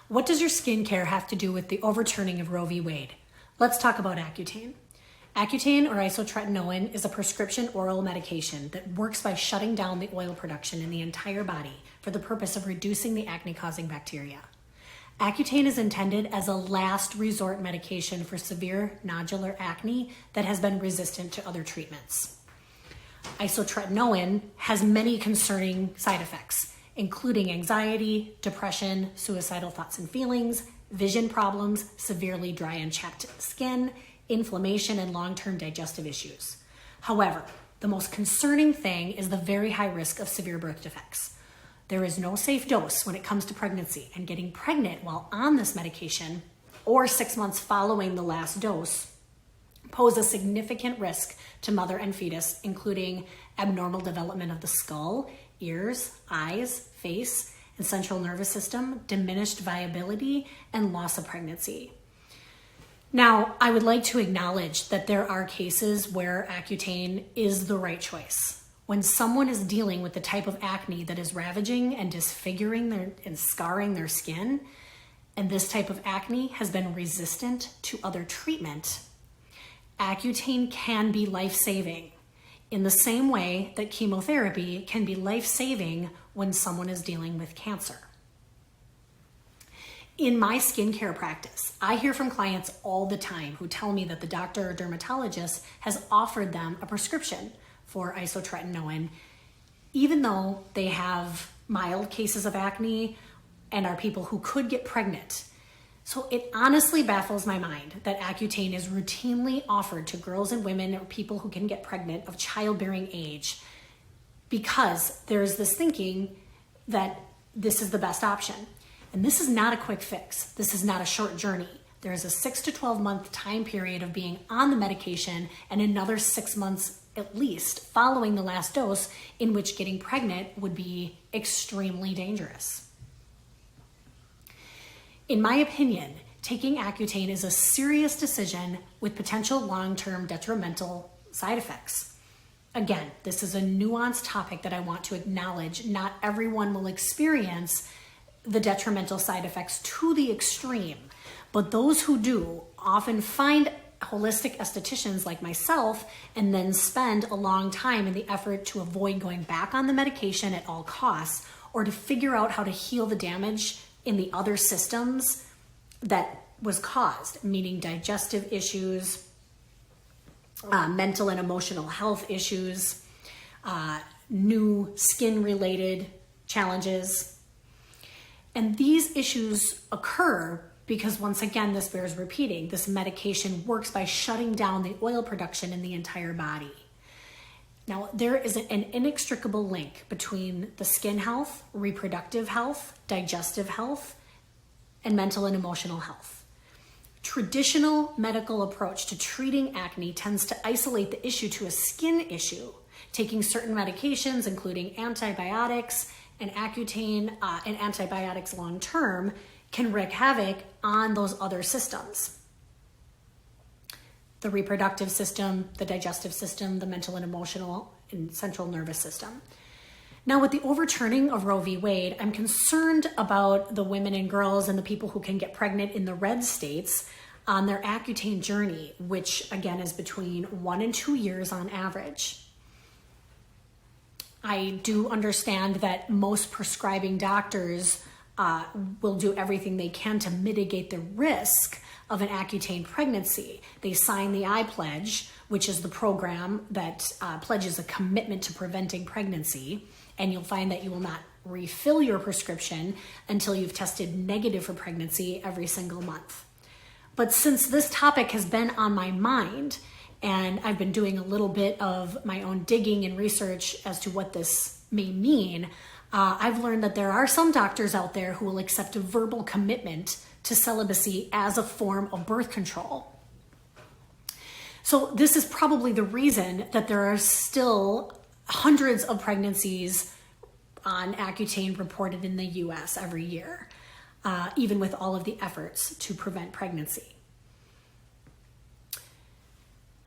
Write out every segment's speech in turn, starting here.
What does your skincare have to do with the overturning of Roe v. Wade? Let's talk about Accutane. Accutane, or isotretinoin, is a prescription oral medication that works by shutting down the oil production in the entire body for the purpose of reducing the acne-causing bacteria. Accutane is intended as a last resort medication for severe nodular acne that has been resistant to other treatments. Isotretinoin has many concerning side effects, including anxiety, depression, suicidal thoughts and feelings, vision problems, severely dry and chapped skin, inflammation, and long-term digestive issues. However, the most concerning thing is the very high risk of severe birth defects. There is no safe dose when it comes to pregnancy, and getting pregnant while on this medication or 6 months following the last dose pose a significant risk to mother and fetus, including abnormal development of the skull, ears, eyes, face, and central nervous system, diminished viability, and loss of pregnancy. Now, I would like to acknowledge that there are cases where Accutane is the right choice. When someone is dealing with the type of acne that is ravaging and disfiguring and scarring their skin, and this type of acne has been resistant to other treatment, Accutane can be life-saving in the same way that chemotherapy can be life-saving when someone is dealing with cancer. In my skincare practice, I hear from clients all the time who tell me that the doctor or dermatologist has offered them a prescription for isotretinoin, even though they have mild cases of acne and are people who could get pregnant. So it honestly baffles my mind that Accutane is routinely offered to girls and women or people who can get pregnant of childbearing age, because there's this thinking that this is the best option. And this is not a quick fix. This is not a short journey. There is a 6 to 12 month time period of being on the medication and another 6 months at least following the last dose, in which getting pregnant would be extremely dangerous. In my opinion, taking Accutane is a serious decision with potential long-term detrimental side effects. Again, this is a nuanced topic that I want to acknowledge. Not everyone will experience the detrimental side effects to the extreme, but those who do often find holistic estheticians like myself and then spend a long time in the effort to avoid going back on the medication at all costs, or to figure out how to heal the damage in the other systems that was caused, meaning digestive issues, mental and emotional health issues, new skin-related challenges. And these issues occur because, once again, this bears repeating, this medication works by shutting down the oil production in the entire body. Now, there is an inextricable link between the skin health, reproductive health, digestive health, and mental and emotional health. Traditional medical approach to treating acne tends to isolate the issue to a skin issue, taking certain medications, including antibiotics and Accutane and antibiotics long-term, can wreak havoc on those other systems. The reproductive system, the digestive system, the mental and emotional and central nervous system. Now, with the overturning of Roe v. Wade, I'm concerned about the women and girls and the people who can get pregnant in the red states on their Accutane journey, which again is between 1 and 2 years on average. I do understand that most prescribing doctors will do everything they can to mitigate the risk of an Accutane pregnancy. They sign the I Pledge, which is the program that pledges a commitment to preventing pregnancy, and you'll find that you will not refill your prescription until you've tested negative for pregnancy every single month. But since this topic has been on my mind, and I've been doing a little bit of my own digging and research as to what this may mean, I've learned that there are some doctors out there who will accept a verbal commitment to celibacy as a form of birth control. So this is probably the reason that there are still hundreds of pregnancies on Accutane reported in the US every year, even with all of the efforts to prevent pregnancy.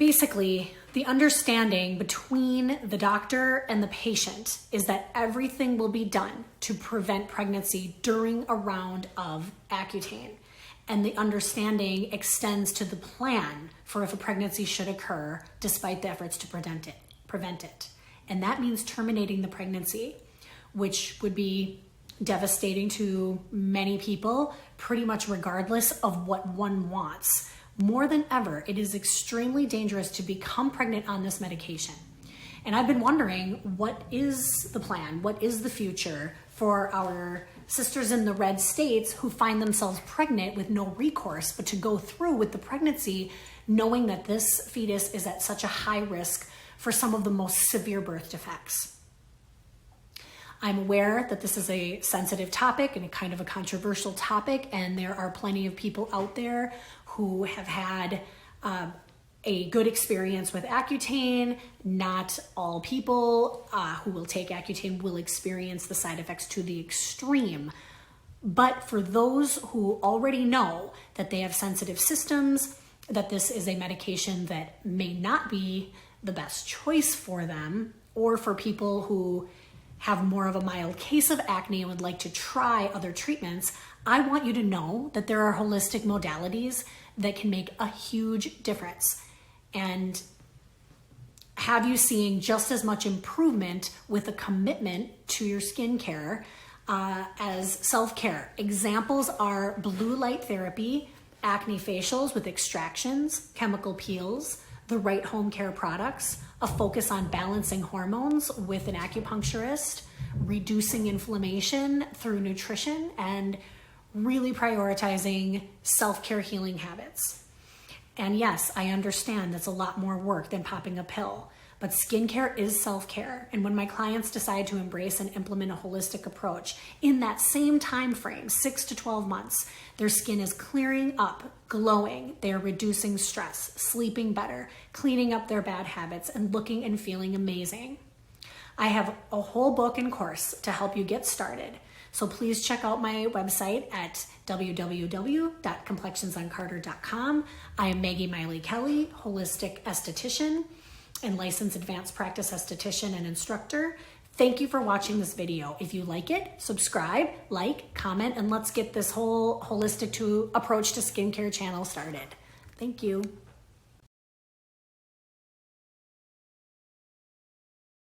Basically, the understanding between the doctor and the patient is that everything will be done to prevent pregnancy during a round of Accutane. And the understanding extends to the plan for if a pregnancy should occur despite the efforts to prevent it. And that means terminating the pregnancy, which would be devastating to many people, pretty much regardless of what one wants. More than ever, it is extremely dangerous to become pregnant on this medication. And I've been wondering, what is the plan? What is the future for our sisters in the red states who find themselves pregnant with no recourse, but to go through with the pregnancy, knowing that this fetus is at such a high risk for some of the most severe birth defects? I'm aware that this is a sensitive topic and a kind of a controversial topic, and there are plenty of people out there who have had a good experience with Accutane. Not all people who will take Accutane will experience the side effects to the extreme. But for those who already know that they have sensitive systems, that this is a medication that may not be the best choice for them, or for people who have more of a mild case of acne and would like to try other treatments, I want you to know that there are holistic modalities that can make a huge difference and have you seeing just as much improvement with a commitment to your skincare as self-care. Examples are blue light therapy, acne facials with extractions, chemical peels, the right home care products, a focus on balancing hormones with an acupuncturist, reducing inflammation through nutrition, and really prioritizing self-care healing habits. And yes, I understand that's a lot more work than popping a pill, but skincare is self-care. And when my clients decide to embrace and implement a holistic approach, in that same time frame, 6 to 12 months, their skin is clearing up, glowing, they're reducing stress, sleeping better, cleaning up their bad habits, and looking and feeling amazing. I have a whole book and course to help you get started. So please check out my website at www.complexionsoncarter.com. I am Maggie Miley Kelly, holistic esthetician and licensed advanced practice esthetician and instructor. Thank you for watching this video. If you like it, subscribe, like, comment, and let's get this whole holistic approach to skincare channel started. Thank you.